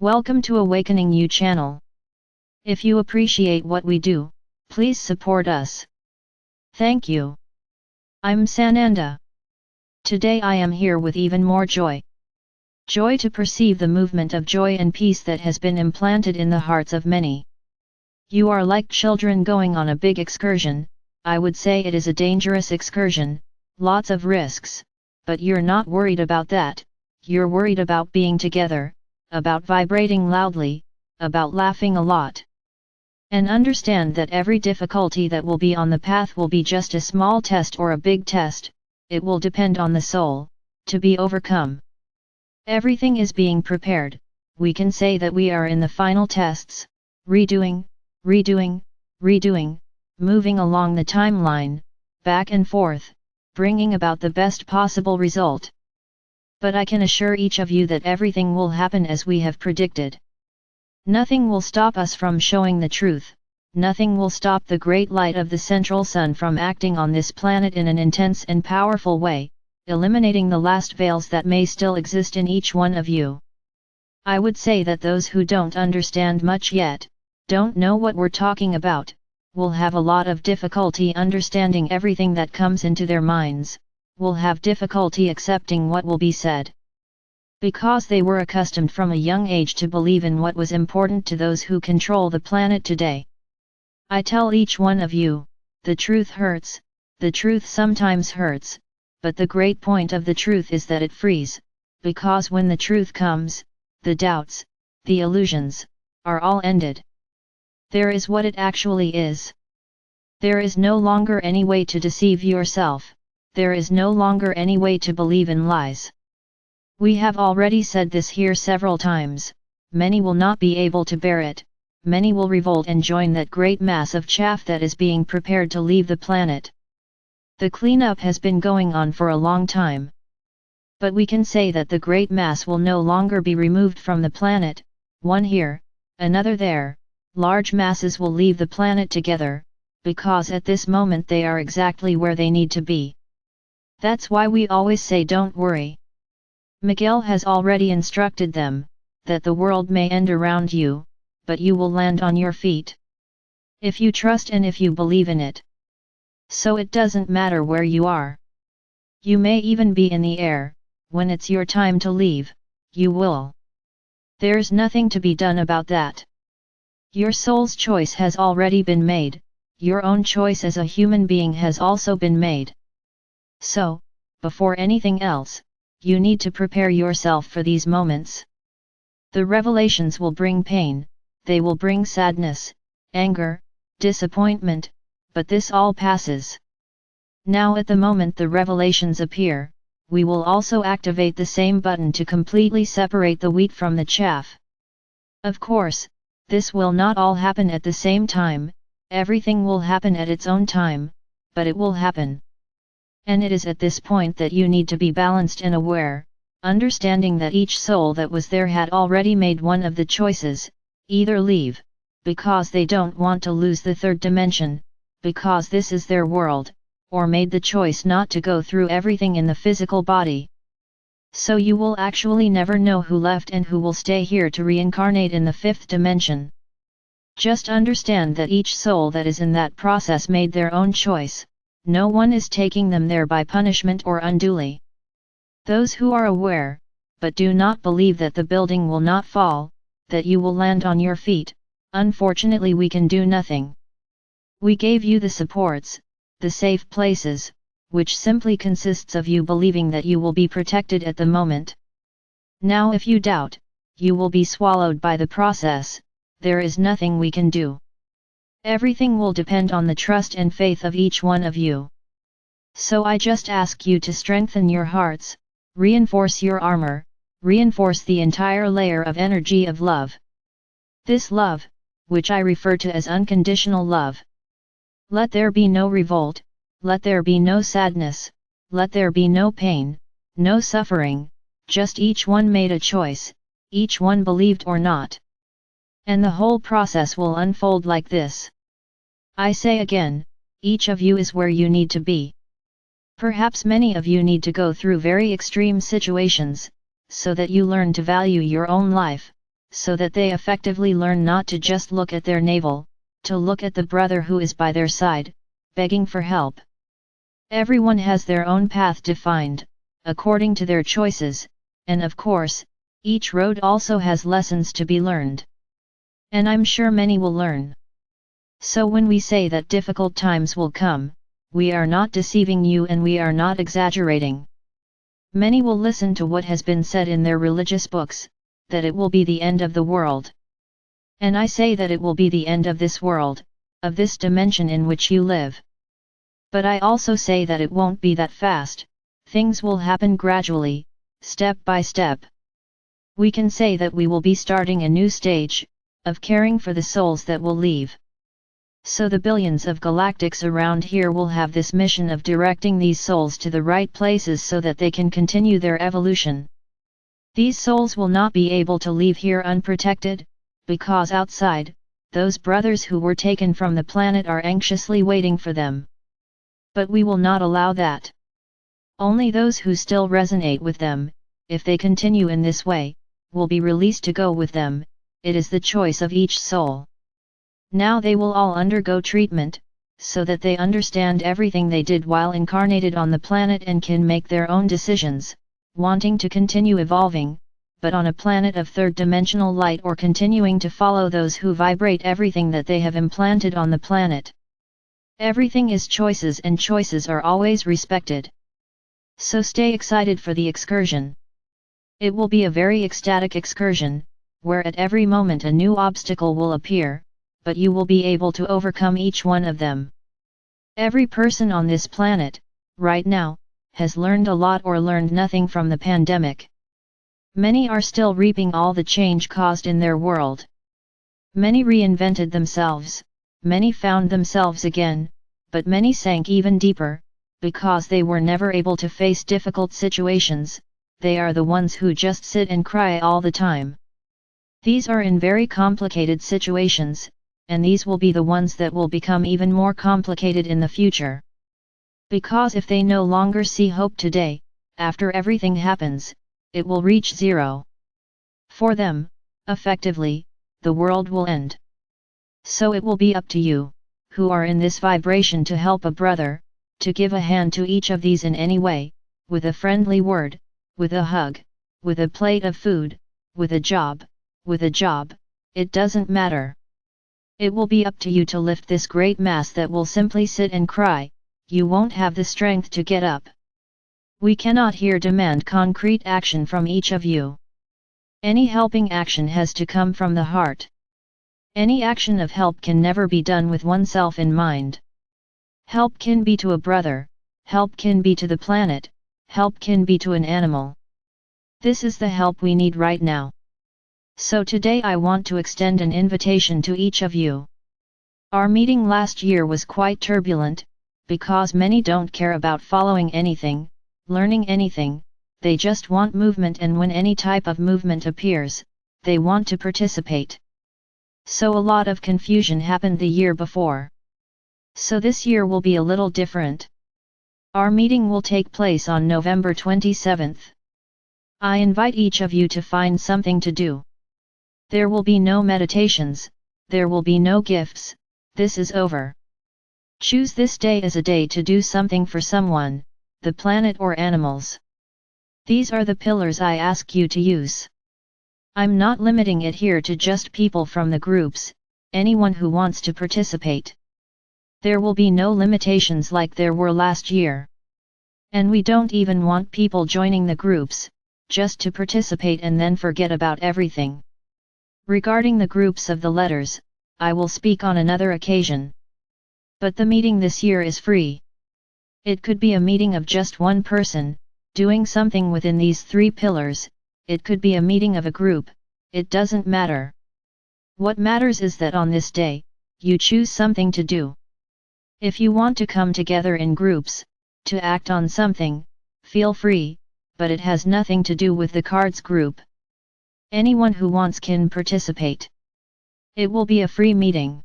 Welcome to AwakeningYOU channel. If you appreciate what we do, please support us. Thank you. I'm Sananda. Today I am here with even more joy. Joy to perceive the movement of joy and peace that has been implanted in the hearts of many. You are like children going on a big excursion. I would say it is a dangerous excursion, lots of risks, but you're not worried about that. You're worried about being together, about vibrating loudly, about laughing a lot. And understand that every difficulty that will be on the path will be just a small test or a big test. It will depend on the soul, to be overcome. Everything is being prepared. We can say that we are in the final tests, redoing, moving along the timeline, back and forth, bringing about the best possible result. But I can assure each of you that everything will happen as we have predicted. Nothing will stop us from showing the truth. Nothing will stop the great light of the central sun from acting on this planet in an intense and powerful way, eliminating the last veils that may still exist in each one of you. I would say that those who don't understand much yet, don't know what we're talking about, will have a lot of difficulty understanding everything that comes into their minds, will have difficulty accepting what will be said. Because they were accustomed from a young age to believe in what was important to those who control the planet today. I tell each one of you, the truth hurts, the truth sometimes hurts, but the great point of the truth is that it frees, because when the truth comes, the doubts, the illusions, are all ended. There is what it actually is. There is no longer any way to deceive yourself. There is no longer any way to believe in lies. We have already said this here several times. Many will not be able to bear it. Many will revolt and join that great mass of chaff that is being prepared to leave the planet. The cleanup has been going on for a long time. But we can say that the great mass will no longer be removed from the planet, one here, another there. Large masses will leave the planet together, because at this moment they are exactly where they need to be. That's why we always say don't worry. Miguel has already instructed them, that the world may end around you, but you will land on your feet. If you trust and if you believe in it. So it doesn't matter where you are. You may even be in the air, when it's your time to leave, you will. There's nothing to be done about that. Your soul's choice has already been made, your own choice as a human being has also been made. So, before anything else, you need to prepare yourself for these moments. The revelations will bring pain, they will bring sadness, anger, disappointment, but this all passes. Now at the moment the revelations appear, we will also activate the same button to completely separate the wheat from the chaff. Of course, this will not all happen at the same time, everything will happen at its own time, but it will happen. And it is at this point that you need to be balanced and aware, understanding that each soul that was there had already made one of the choices, either leave, because they don't want to lose the third dimension, because this is their world, or made the choice not to go through everything in the physical body. So you will actually never know who left and who will stay here to reincarnate in the fifth dimension. Just understand that each soul that is in that process made their own choice. No one is taking them there by punishment or unduly. Those who are aware, but do not believe that the building will not fall, that you will land on your feet, unfortunately we can do nothing. We gave you the supports, the safe places, which simply consists of you believing that you will be protected at the moment. Now if you doubt, you will be swallowed by the process, there is nothing we can do. Everything will depend on the trust and faith of each one of you. So I just ask you to strengthen your hearts, reinforce your armor, reinforce the entire layer of energy of love. This love, which I refer to as unconditional love. Let there be no revolt, let there be no sadness, let there be no pain, no suffering, just each one made a choice, each one believed or not. And the whole process will unfold like this. I say again, each of you is where you need to be. Perhaps many of you need to go through very extreme situations, so that you learn to value your own life, so that they effectively learn not to just look at their navel, to look at the brother who is by their side, begging for help. Everyone has their own path defined, according to their choices, and of course, each road also has lessons to be learned. And I'm sure many will learn. So when we say that difficult times will come, we are not deceiving you and we are not exaggerating. Many will listen to what has been said in their religious books, that it will be the end of the world. And I say that it will be the end of this world, of this dimension in which you live. But I also say that it won't be that fast, things will happen gradually, step by step. We can say that we will be starting a new stage, of caring for the souls that will leave. So the billions of galactics around here will have this mission of directing these souls to the right places so that they can continue their evolution. These souls will not be able to leave here unprotected, because outside, those brothers who were taken from the planet are anxiously waiting for them. But we will not allow that. Only those who still resonate with them, if they continue in this way, will be released to go with them. It is the choice of each soul. Now they will all undergo treatment, so that they understand everything they did while incarnated on the planet and can make their own decisions, wanting to continue evolving, but on a planet of third-dimensional light or continuing to follow those who vibrate everything that they have implanted on the planet. Everything is choices and choices are always respected. So stay excited for the excursion. It will be a very ecstatic excursion, where at every moment a new obstacle will appear, but you will be able to overcome each one of them. Every person on this planet, right now, has learned a lot or learned nothing from the pandemic. Many are still reaping all the change caused in their world. Many reinvented themselves, many found themselves again, but many sank even deeper, because they were never able to face difficult situations. They are the ones who just sit and cry all the time. These are in very complicated situations, and these will be the ones that will become even more complicated in the future. Because if they no longer see hope today, after everything happens, it will reach zero. For them, effectively, the world will end. So it will be up to you, who are in this vibration, to help a brother, to give a hand to each of these in any way, with a friendly word, with a hug, with a plate of food, with a job, it doesn't matter. It will be up to you to lift this great mass that will simply sit and cry. You won't have the strength to get up. We cannot here demand concrete action from each of you. Any helping action has to come from the heart. Any action of help can never be done with oneself in mind. Help can be to a brother, help can be to the planet, help can be to an animal. This is the help we need right now. So today I want to extend an invitation to each of you. Our meeting last year was quite turbulent, because many don't care about following anything, learning anything, they just want movement, and when any type of movement appears, they want to participate. So a lot of confusion happened the year before. So this year will be a little different. Our meeting will take place on November 27th. I invite each of you to find something to do. There will be no meditations, there will be no gifts, this is over. Choose this day as a day to do something for someone, the planet or animals. These are the pillars I ask you to use. I'm not limiting it here to just people from the groups, anyone who wants to participate. There will be no limitations like there were last year. And we don't even want people joining the groups, just to participate and then forget about everything. Regarding the groups of the letters, I will speak on another occasion. But the meeting this year is free. It could be a meeting of just one person, doing something within these 3 pillars, it could be a meeting of a group, it doesn't matter. What matters is that on this day, you choose something to do. If you want to come together in groups, to act on something, feel free, but it has nothing to do with the cards group. Anyone who wants can participate. It will be a free meeting.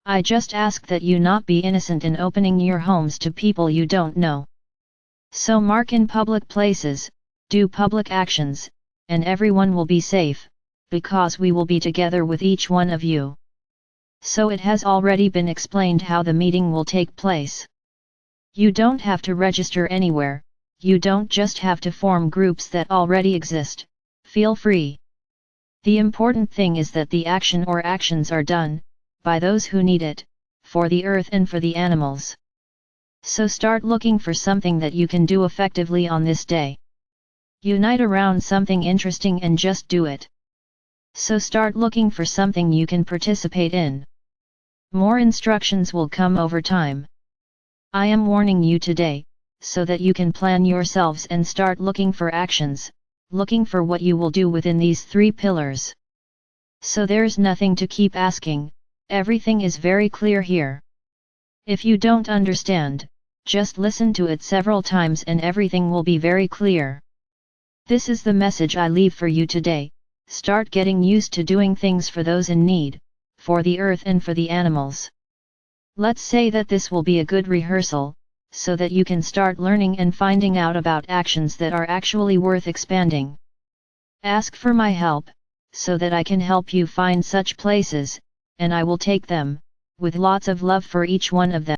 I just ask that you not be innocent in opening your homes to people you don't know. So mark in public places, do public actions, and everyone will be safe, because we will be together with each one of you. So it has already been explained how the meeting will take place. You don't have to register anywhere, you don't just have to form groups that already exist, feel free. The important thing is that the action or actions are done, by those who need it, for the earth and for the animals. So start looking for something that you can do effectively on this day. Unite around something interesting and just do it. So start looking for something you can participate in. More instructions will come over time. I am warning you today, so that you can plan yourselves and start looking for actions, looking for what you will do within these 3 pillars. So there's nothing to keep asking, everything is very clear here. If you don't understand, just listen to it several times and everything will be very clear. This is the message I leave for you today. Start getting used to doing things for those in need, for the earth and for the animals. Let's say that this will be a good rehearsal, so that you can start learning and finding out about actions that are actually worth expanding. Ask for my help, so that I can help you find such places, and I will take them, with lots of love for each one of them.